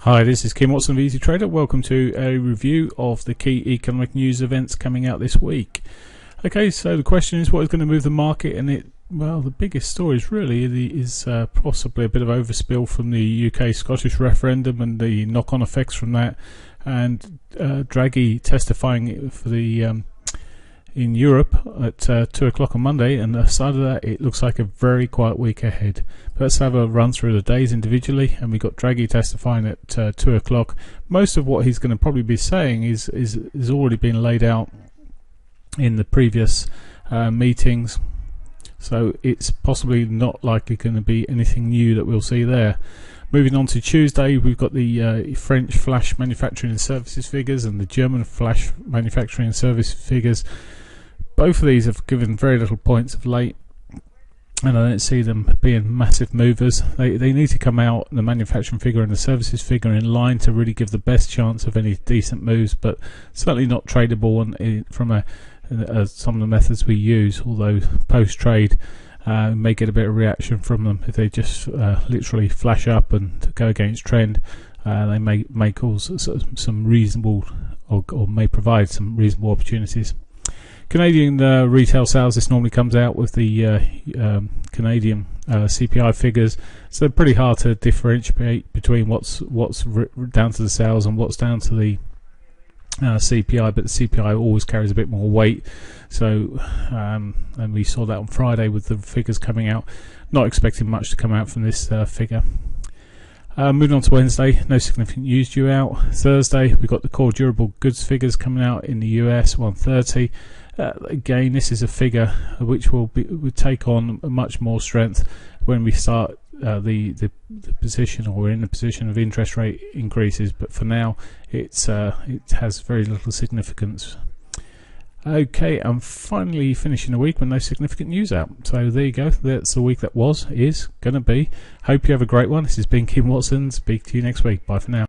Hi, this is Kim Watson of Easy Trader. Welcome to a review of the key economic news events coming out this week. Okay, so the question is, what is going to move the market? And the biggest story is possibly a bit of overspill from the UK-Scottish referendum and the knock-on effects from that, and Draghi testifying for the in Europe at 2 o'clock on Monday, and aside of that, it looks like a very quiet week ahead. But let's have a run through the days individually, and we've got Draghi testifying at 2 o'clock. Most of what he's going to probably be saying is already been laid out in the previous meetings, so it's possibly not likely going to be anything new that we'll see there. Moving on to Tuesday, we've got the French flash manufacturing and services figures and the German flash manufacturing and service figures. Both of these have given very little points of late, and I don't see them being massive movers. They need to come out, the manufacturing figure and the services figure, in line to really give the best chance of any decent moves, but certainly not tradable from some of the methods we use, although post-trade may get a bit of reaction from them. If they just literally flash up and go against trend, they may cause some reasonable or may provide some reasonable opportunities. Canadian retail sales, this normally comes out with the Canadian CPI figures, so pretty hard to differentiate between what's down to the sales and what's down to the CPI, but the CPI always carries a bit more weight. So and we saw that on Friday with the figures coming out. Not expecting much to come out from this figure. Moving on to Wednesday, no significant news due out. Thursday, we've got the core durable goods figures coming out in the US, 130. Again, this is a figure which will take on much more strength when we start the position, or we're in the position of interest rate increases. But for now, it has very little significance. Okay, I'm finally finishing the week with no significant news out. So there you go. That's the week that is going to be. Hope you have a great one. This has been Kim Watson. Speak to you next week. Bye for now.